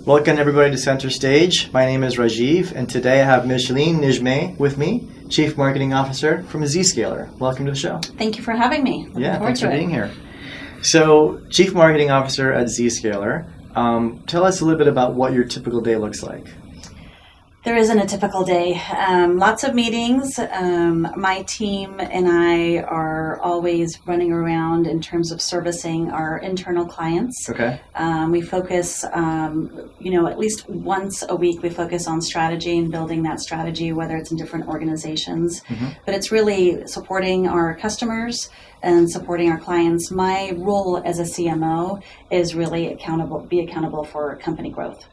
Welcome everybody to Center Stage. My name is Rajiv, and today I have Micheline Nijmeh with me, Chief Marketing Officer from Zscaler. Welcome to the show. Thank you for having me. Thanks for being here. So, Chief Marketing Officer at Zscaler, tell us a little bit about what your typical day looks like. There isn't a typical day. Lots of meetings. My team and I are always running around in terms of servicing our internal clients. Okay. We focus, at least once a week, we focus on strategy and building that strategy, whether it's in different organizations. Mm-hmm. But it's really supporting our customers and supporting our clients. My role as a CMO is really be accountable for company growth.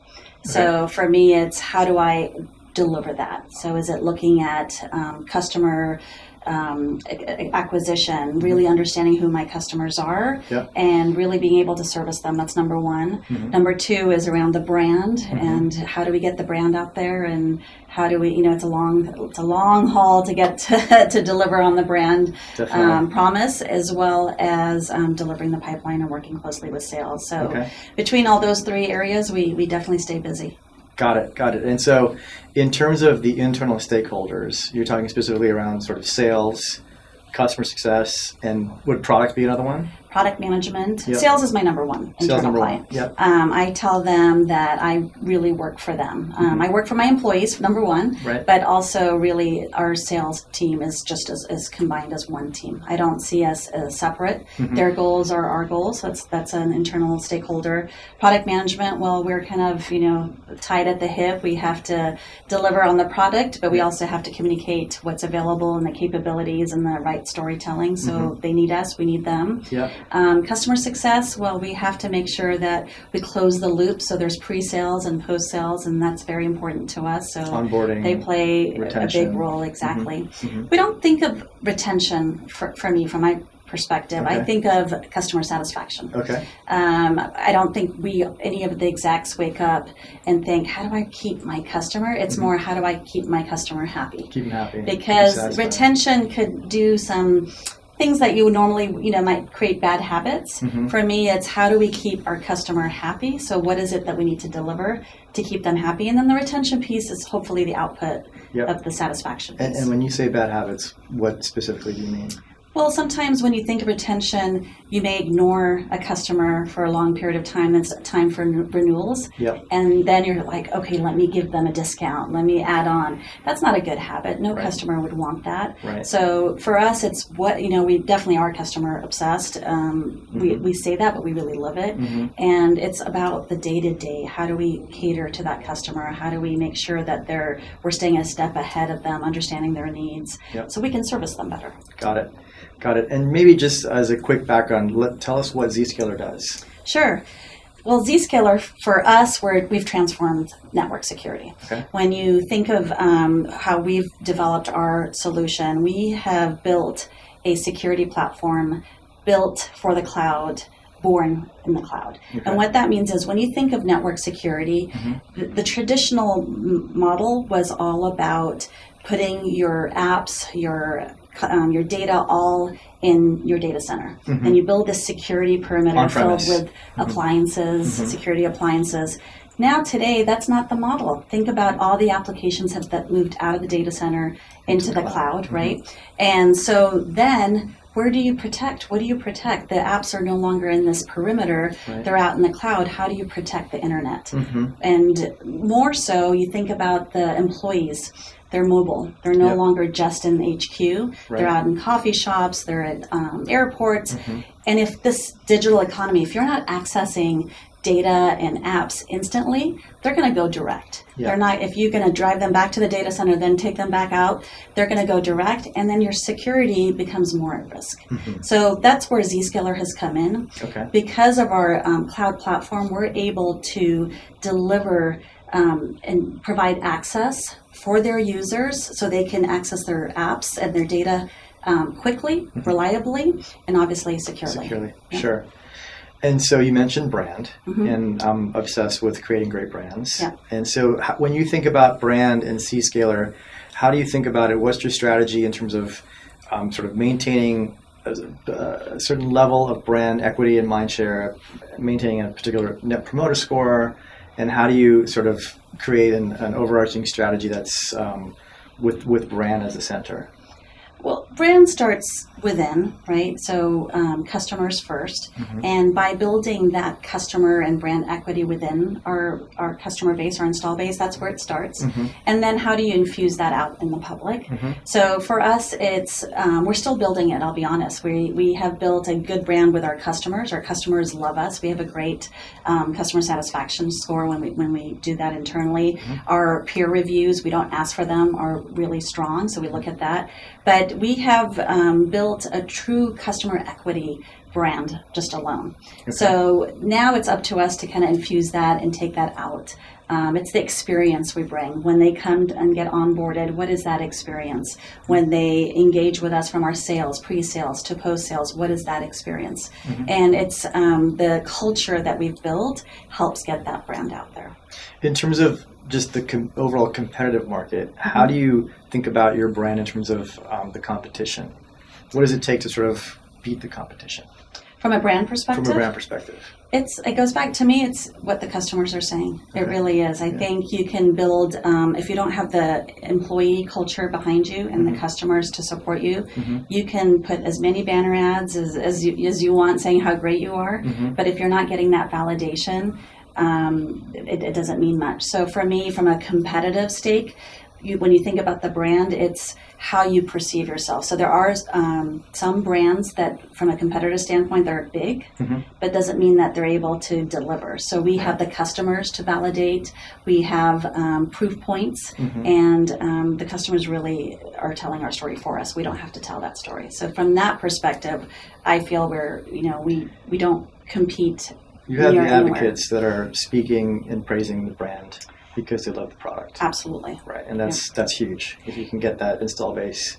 So for me, it's how do I deliver that? So is it looking at customer acquisition, really understanding who my customers are, and really being able to service them? That's number one. Mm-hmm. Number two is around the brand, and how do we get the brand out there, and how do we, it's a long haul to get to deliver on the brand promise, as well as delivering the pipeline and working closely with sales. So between all those three areas, we definitely stay busy. Got it. And so in terms of the internal stakeholders, you're talking specifically around sort of sales, customer success, and would product be another one? Product management. Sales is my number one internal client. Yep. I tell them that I really work for them. I work for my employees, number one, but also really our sales team is just as combined as one team. I don't see us as separate. Mm-hmm. Their goals are our goals. So that's an internal stakeholder. Product management, well, we're kind of, tied at the hip. We have to deliver on the product, but we also have to communicate what's available and the capabilities and the right storytelling. So they need us, we need them. Yeah. Customer success, well, we have to make sure that we close the loop. So there's pre-sales and post-sales, and that's very important to us. So onboarding, they play retention. A big role, exactly. Mm-hmm. We don't think of retention for me, from my perspective. I think of customer satisfaction. Okay. I don't think any of the execs wake up and think, how do I keep my customer? It's more, how do I keep my customer happy? Keep them happy. Because retention could do some things that you would normally, might create bad habits. Mm-hmm. For me, it's how do we keep our customer happy? So what is it that we need to deliver to keep them happy? And then the retention piece is hopefully the output of the satisfaction piece. And when you say bad habits, what specifically do you mean? Well, sometimes when you think of retention, you may ignore a customer for a long period of time. It's time for renewals. Yep. And then you're like, okay, let me give them a discount. Let me add on. That's not a good habit. No customer would want that. Right. So for us, it's we definitely are customer obsessed. We say that, but we really live it. Mm-hmm. And it's about the day-to-day. How do we cater to that customer? How do we make sure that we're staying a step ahead of them, understanding their needs, so we can service them better? Got it. And maybe just as a quick background, tell us what Zscaler does. Sure. Well, Zscaler, for us, we've transformed network security. Okay. When you think of how we've developed our solution, we have built a security platform built for the cloud, born in the cloud. Okay. And what that means is when you think of network security, the traditional model was all about putting your apps, your data all in your data center. Mm-hmm. And you build this security perimeter filled with appliances, security appliances. Now today, that's not the model. Think about all the applications that moved out of the data center into the cloud, right? And so then, where do you protect? What do you protect? The apps are no longer in this perimeter. Right. They're out in the cloud. How do you protect the internet? Mm-hmm. And more so, you think about the employees. They're mobile. They're no longer just in HQ. Right. They're out in coffee shops. They're at airports. Mm-hmm. And if this digital economy, if you're not accessing data and apps instantly, they're going to go direct. Yeah. They're not, if you're going to drive them back to the data center, then take them back out, they're going to go direct, and then your security becomes more at risk. Mm-hmm. So that's where Zscaler has come in. Okay. Because of our cloud platform, we're able to deliver and provide access for their users so they can access their apps and their data quickly, reliably, and obviously securely. Yeah. Sure. And so you mentioned brand, and I'm obsessed with creating great brands. Yeah. And so when you think about brand and Zscaler, how do you think about it? What's your strategy in terms of sort of maintaining a certain level of brand equity and mindshare, maintaining a particular net promoter score, And how do you sort of create an overarching strategy that's with brand as the center? Well, brand starts within, right? So customers first. And by building that customer and brand equity within our customer base, our install base, that's where it starts. And then how do you infuse that out in the public? So for us, it's we're still building it, I'll be honest. We have built a good brand with our customers. Our customers love us. We have a great customer satisfaction score when we do that internally. Our peer reviews, we don't ask for them, are really strong, so we look at that. But we have built a true customer equity brand just alone. Okay. So now it's up to us to kind of infuse that and take that out. It's the experience we bring. When they come and get onboarded, what is that experience? When they engage with us from our sales, pre-sales to post-sales, what is that experience? And it's the culture that we've built helps get that brand out there. In terms of just the overall competitive market, how do you think about your brand in terms of the competition? What does it take to sort of beat the competition? From a brand perspective? From a brand perspective. It goes back to me, it's what the customers are saying. Okay. It really is. I think you can build, if you don't have the employee culture behind you and the customers to support you, you can put as many banner ads as you want saying how great you are. But if you're not getting that validation, it doesn't mean much. So for me, from a competitive stake, when you think about the brand, it's how you perceive yourself. So there are some brands that, from a competitive standpoint, they're big, but doesn't mean that they're able to deliver. So we have the customers to validate. We have proof points, and the customers really are telling our story for us. We don't have to tell that story. So from that perspective, I feel we don't compete. You have the advocates that are speaking and praising the brand because they love the product. Absolutely. Right, and that's huge. If you can get that install base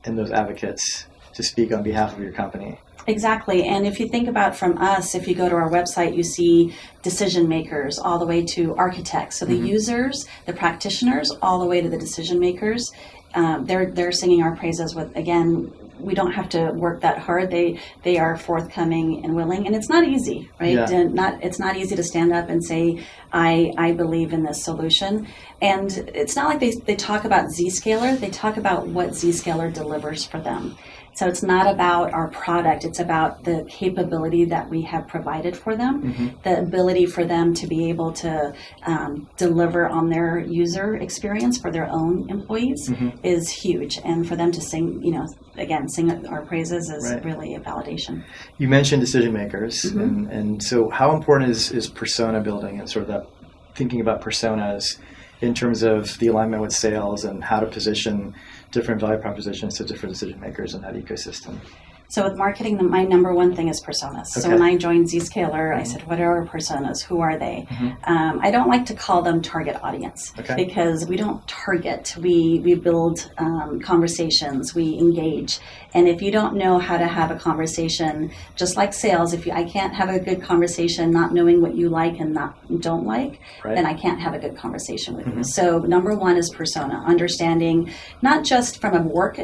and those advocates to speak on behalf of your company. Exactly, and if you think about from us, if you go to our website, you see decision makers all the way to architects. So the users, the practitioners, all the way to the decision makers, they're singing our praises with, again, we don't have to work that hard. They are forthcoming and willing, and it's not easy, right? Yeah. It's not easy to stand up and say, I believe in this solution. And it's not like they talk about Zscaler. They talk about what Zscaler delivers for them. So it's not about our product. It's about the capability that we have provided for them, the ability for them to be able to deliver on their user experience for their own employees is huge. And for them to sing our praises is really a validation. You mentioned decision makers. And so how important is persona building and sort of that thinking about personas in terms of the alignment with sales and how to position different value propositions to different decision makers in that ecosystem? So with marketing, my number one thing is personas. Okay. So when I joined Zscaler, I said, what are our personas? Who are they? I don't like to call them target audience because we don't target. We build conversations, we engage. And if you don't know how to have a conversation, just like sales, I can't have a good conversation not knowing what you like and don't like, then I can't have a good conversation with you. So number one is persona, understanding not just from a work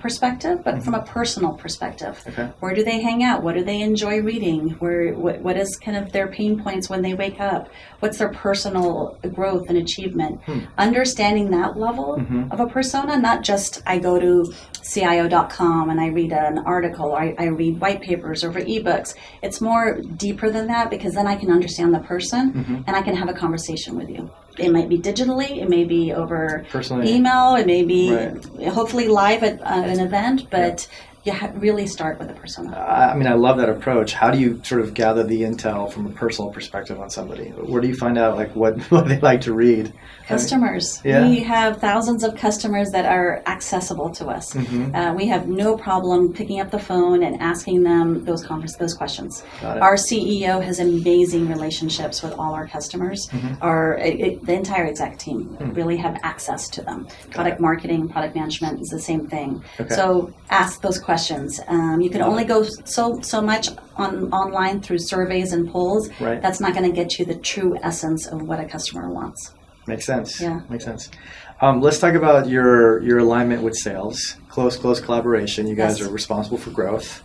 perspective, but from a personal perspective. Okay. Where do they hang out? What do they enjoy reading? What is kind of their pain points when they wake up? What's their personal growth and achievement? Understanding that level of a persona, not just I go to CIO.com and I read an article, or I read white papers over ebooks. It's more deeper than that because then I can understand the person and I can have a conversation with you. It might be digitally, it may be over email, it may be hopefully live at an event, but you really start with a persona. I love that approach. How do you sort of gather the intel from a personal perspective on somebody? Where do you find out what they like to read? Customers. We have thousands of customers that are accessible to us. We have no problem picking up the phone and asking them those questions. Our CEO has amazing relationships with all our customers. The entire exec team really have access to them. Product marketing, product management is the same thing. So ask those questions. You can only go so much online through surveys and polls. That's not going to get you the true essence of what a customer wants. Makes sense. Yeah. Makes sense. Let's talk about your alignment with sales. Close collaboration. You guys are responsible for growth.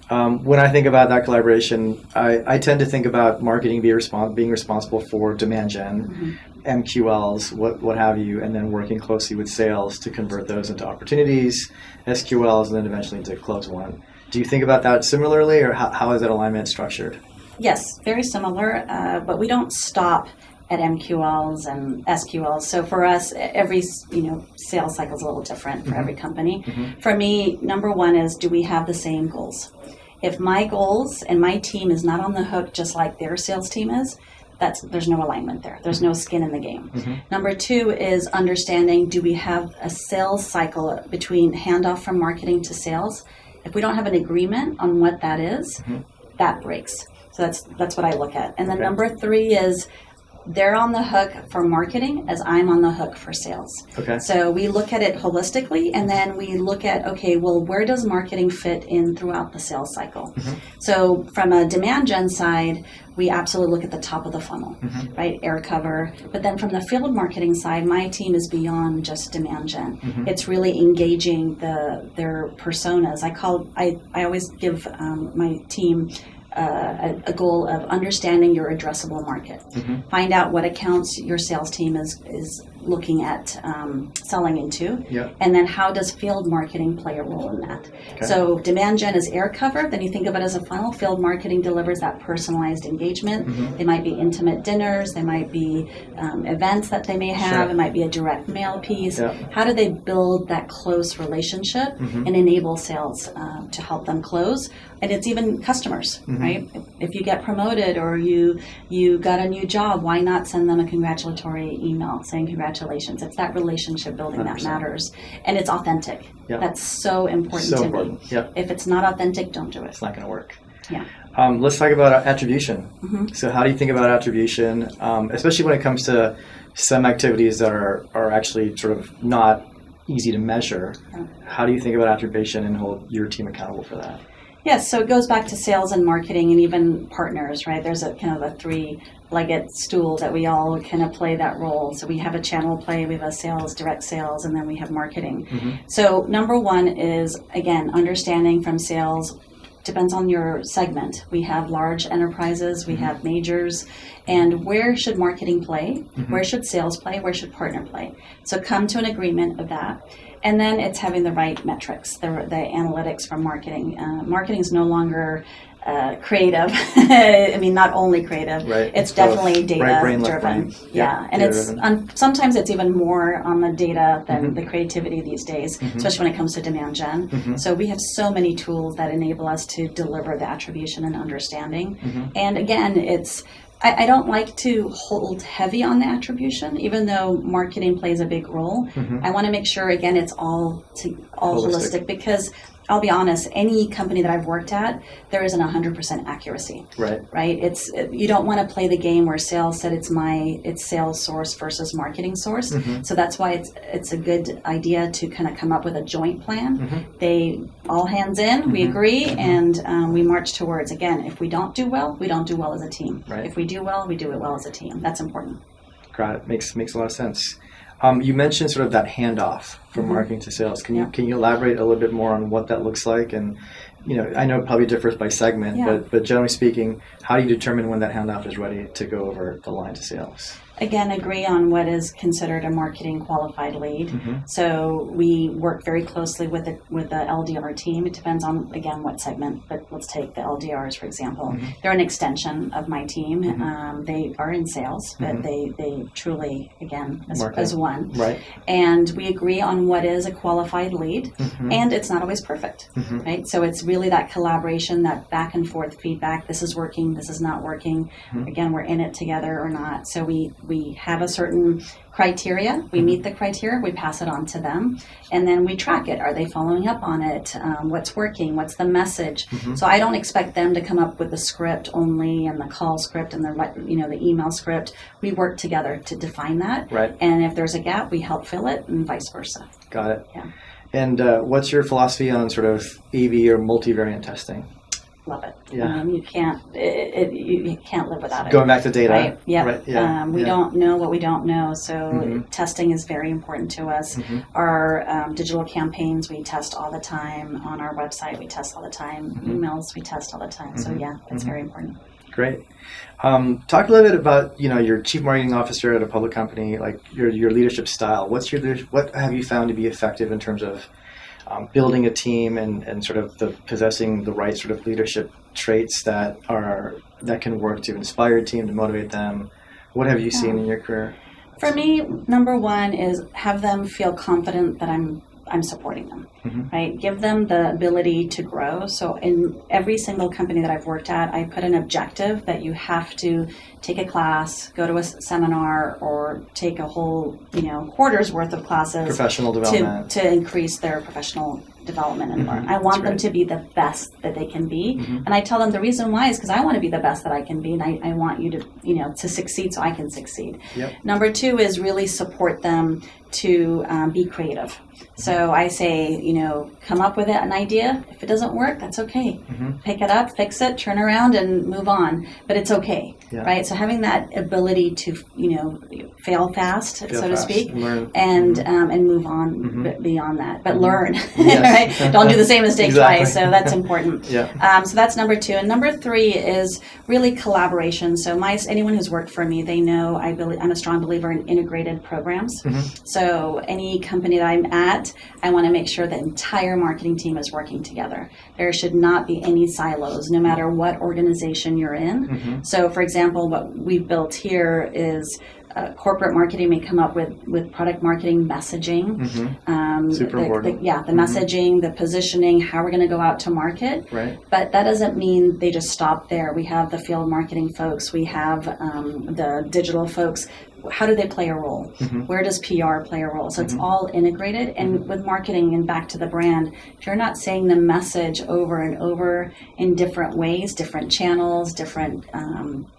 When I think about that collaboration, I tend to think about marketing being responsible for demand gen, MQLs, what have you, and then working closely with sales to convert those into opportunities, SQLs, and then eventually into close one. Do you think about that similarly, or how is that alignment structured? Yes, very similar, but we don't stop at MQLs and SQLs. So for us, every sales cycle is a little different for every company. For me, number one is, do we have the same goals? If my goals and my team is not on the hook just like their sales team is, there's no alignment there. There's no skin in the game. Number two is understanding, do we have a sales cycle between handoff from marketing to sales? If we don't have an agreement on what that is, that breaks. So that's what I look at. And then number three is, they're on the hook for marketing as I'm on the hook for sales. Okay. So we look at it holistically, and then we look at, okay, well, where does marketing fit in throughout the sales cycle? So from a demand gen side, we absolutely look at the top of the funnel, right? Air cover. But then from the field marketing side, my team is beyond just demand gen. It's really engaging their personas. I always give my team a goal of understanding your addressable market. Find out what accounts your sales team is looking at selling into, and then how does field marketing play a role in that? Okay. So demand gen is air cover, then you think of it as a funnel. Field marketing delivers that personalized engagement. They might be intimate dinners, they might be events that they may have, it might be a direct mail piece. How do they build that close relationship and enable sales to help them close? And it's even customers, right? If you get promoted or you got a new job, why not send them a congratulatory email saying congratulations? It's that relationship building 100%. That matters. And it's authentic. That's so important to me. If it's not authentic, don't do it. It's not going to work. Let's talk about attribution. So how do you think about attribution, especially when it comes to some activities that are actually sort of not easy to measure? How do you think about attribution and hold your team accountable for that? Yes, so it goes back to sales and marketing and even partners, right? There's a kind of a three-legged stool that we all kind of play that role. So we have a channel play, we have a sales, direct sales, and then we have marketing. So number one is, again, understanding from sales, depends on your segment. We have large enterprises, we have majors, and where should marketing play? Where should sales play? Where should partner play? So come to an agreement of that. And then it's having the right metrics, the analytics from marketing. Marketing is no longer creative. I mean, not only creative. Right. It's definitely data-driven. And sometimes it's even more on the data than the creativity these days, especially when it comes to demand gen. So we have so many tools that enable us to deliver the attribution and understanding. And again, I don't like to hold heavy on the attribution, even though marketing plays a big role. I want to make sure, again, it's all holistic, because I'll be honest, any company that I've worked at, there isn't 100% accuracy. Right? You don't want to play the game where sales said it's sales source versus marketing source. So that's why it's a good idea to kind of come up with a joint plan. They all hands in, we agree, and we march towards, again, if we don't do well, we don't do well as a team. If we do well, we do it well as a team. That's important. Got it. Makes a lot of sense. You mentioned sort of that handoff from marketing to sales. Can you elaborate a little bit more on what that looks like? And I know it probably differs by segment, but generally speaking, how do you determine when that handoff is ready to go over the line to sales? Again, agree on what is considered a marketing qualified lead. So we work very closely with the LDR team. It depends on, again, what segment, but let's take the LDRs, for example. They're an extension of my team. They are in sales, but they truly, again, as one. And we agree on what is a qualified lead, and it's not always perfect, right? So it's really that collaboration, that back and forth feedback. This is working, this is not working. Again, we're in it together or not. So we have a certain criteria. We meet the criteria. We pass it on to them. And then we track it. Are they following up on it? What's working? What's the message? So I don't expect them to come up with the script only and the call script and the email script. We work together to define that. And if there's a gap, we help fill it and vice versa. Got it. And what's your philosophy on sort of A/B or multivariant testing? love it. Yeah. You can't live without it. Going back to data. Right? Yep. Right. Yeah. We don't know what we don't know, so testing is very important to us. Our digital campaigns, we test all the time. On our website, we test all the time. Emails, we test all the time. So yeah, that's very important. Great. Talk a little bit about your chief marketing officer at a public company, like your leadership style. What have you found to be effective in terms of building a team and sort of possessing the right sort of leadership traits that can work to inspire a team, to motivate them? What have you seen in your career? For me, number one is have them feel confident that I'm supporting them, right? Give them the ability to grow. So in every single company that I've worked at, I put an objective that you have to take a class, go to a seminar, or take a whole, quarter's worth of classes. Professional development. To increase their professional development and learn. I want them to be the best that they can be. And I tell them the reason why is because I want to be the best that I can be, and I want you to succeed so I can succeed. Yep. Number two is really support them to be creative. So I say, come up with an idea. If it doesn't work, that's okay. Pick it up, fix it, turn around, and move on. But it's okay, right? So having that ability to, fail fast, to speak, learn. And move on beyond that. But learn, right? Don't do the same mistake twice. So that's important. So that's number two. And number three is really collaboration. So anyone who's worked for me, they know I'm a strong believer in integrated programs. So any company that I'm at, I want to make sure the entire marketing team is working together. There should not be any silos, no matter what organization you're in. So, for example, what we've built here is corporate marketing may come up with product marketing messaging. Super important. The messaging, the positioning, how we're going to go out to market. Right. But that doesn't mean they just stop there. We have the field marketing folks. We have the digital folks. How do they play a role? Where does PR play a role? So it's all integrated. And with marketing, and back to the brand, if you're not saying the message over and over in different ways, different channels, different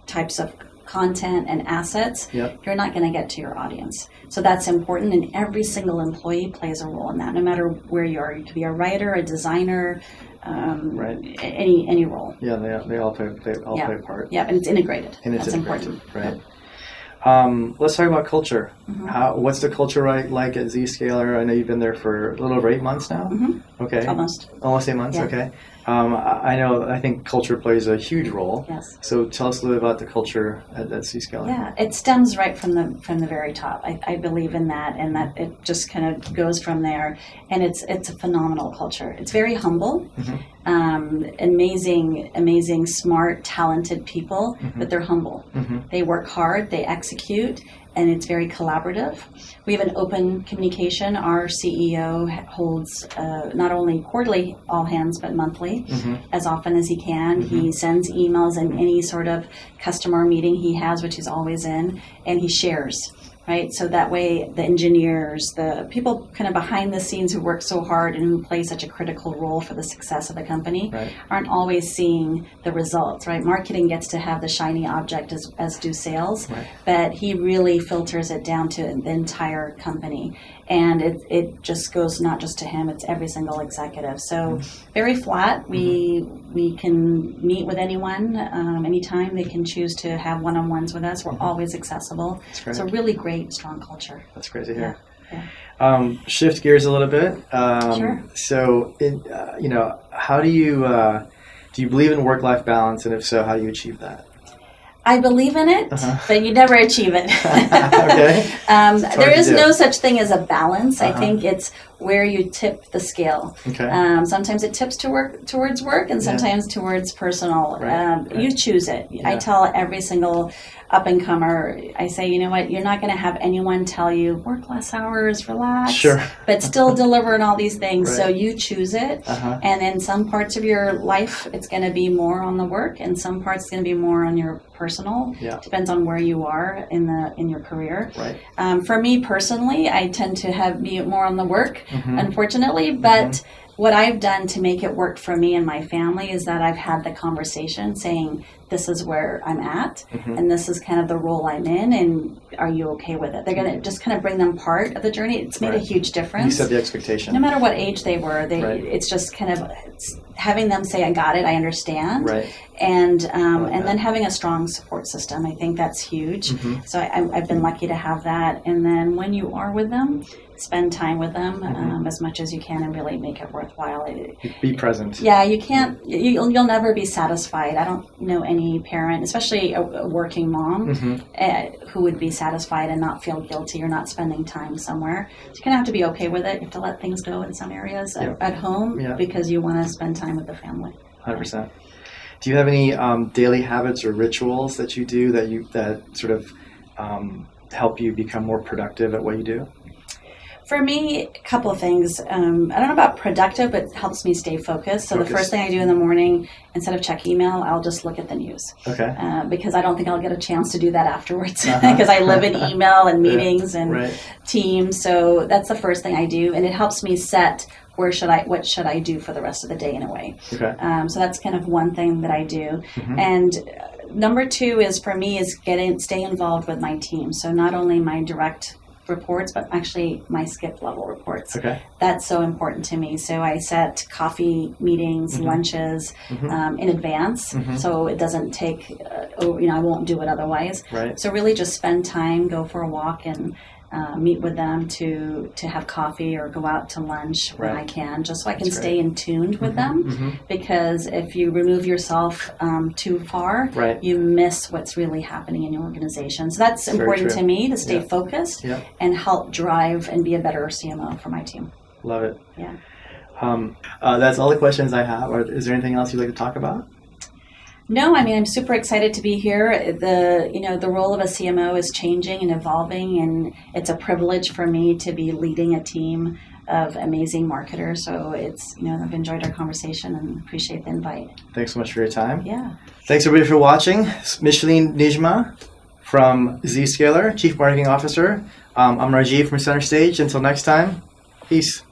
types of content and assets, you're not going to get to your audience. So that's important, and every single employee plays a role in that, no matter where you are. You could be a writer, a designer, any role. Yeah, they all play a part. Yeah, and it's integrated. And it's that's integrated, important. right? Yep. Let's talk about culture. What's the culture like at Zscaler? I know you've been there for a little over 8 months now. Okay. Almost 8 months. Yeah. Okay. I think culture plays a huge role. Yes. So tell us a little bit about the culture at Zscaler. Yeah, it stems right from the very top. I believe in that, and that it just kind of goes from there. And it's a phenomenal culture. It's very humble. Amazing, smart, talented people, but they're humble. They work hard, they execute, and it's very collaborative. We have an open communication. Our CEO holds not only quarterly all hands, but monthly, as often as he can. He sends emails in any sort of customer meeting he has, which he's always in, and he shares. Right, so that way the engineers, the people kind of behind the scenes who work so hard and who play such a critical role for the success of the company aren't always seeing the results, right? Marketing gets to have the shiny object as do sales, but he really filters it down to the entire company. And it just goes not just to him, it's every single executive. So very flat. We can meet with anyone, anytime. They can choose to have one-on-ones with us. We're always accessible. It's a really great, strong culture. That's great to hear. Yeah. Shift gears a little bit. Sure. So, how do you believe in work-life balance? And if so, how do you achieve that? I believe in it, but you never achieve it. Okay. There is no such thing as a balance. I think it's where you tip the scale. Okay. Sometimes it tips towards work, and sometimes towards personal. Right. You choose it. Yeah. I tell every single up-and-comer, I say, you know what, you're not going to have anyone tell you, work less hours, relax, but still deliver on all these things. Right. So you choose it. And in some parts of your life, it's going to be more on the work, and some parts it's going to be more on your personal. Depends on where you are in your career. Right. For me personally, I tend to be more on the work, unfortunately, but what I've done to make it work for me and my family is that I've had the conversation saying, this is where I'm at, and this is kind of the role I'm in, and are you okay with it? They're going to just kind of bring them part of the journey. It's made a huge difference. You set the expectation. No matter what age they were, it's just kind of having them say, I got it, I understand. Right. And then having a strong support system. I think that's huge. So I've been lucky to have that. And then when you are with them, spend time with them as much as you can and really make it worthwhile. Be present. Yeah, you can't, you'll never be satisfied. I don't know any parent, especially a working mom, who would be satisfied and not feel guilty or not spending time somewhere. So you're going to have to be okay with it. You have to let things go in some areas at home because you want to spend time with the family. 100%. Do you have any daily habits or rituals that you do that sort of help you become more productive at what you do? For me, a couple of things. I don't know about productive, but it helps me stay focused. So the first thing I do in the morning, instead of check email, I'll just look at the news. Okay. Because I don't think I'll get a chance to do that afterwards because I live in email and meetings and Teams. So that's the first thing I do, and it helps me set what should I do for the rest of the day in a way. Okay. So that's kind of one thing that I do. And number two is for me is stay involved with my team. So not only my direct reports, but actually my skip level reports. Okay. That's so important to me. So I set coffee meetings, lunches in advance, so it doesn't take, I won't do it otherwise. Right. So really just spend time, go for a walk and meet with them to have coffee or go out to lunch when I can, just so I can stay in tuned with them. Because if you remove yourself too far, you miss what's really happening in your organization. So that's important to me, to stay focused and help drive and be a better CMO for my team. Love it. Yeah. That's all the questions I have. Is there anything else you'd like to talk about? No, I mean, I'm super excited to be here. The role of a CMO is changing and evolving, and it's a privilege for me to be leading a team of amazing marketers. So it's, I've enjoyed our conversation and appreciate the invite. Thanks so much for your time. Yeah. Thanks everybody for watching. Micheline Nijmeh from Zscaler, Chief Marketing Officer. I'm Rajiv from Center Stage. Until next time, peace.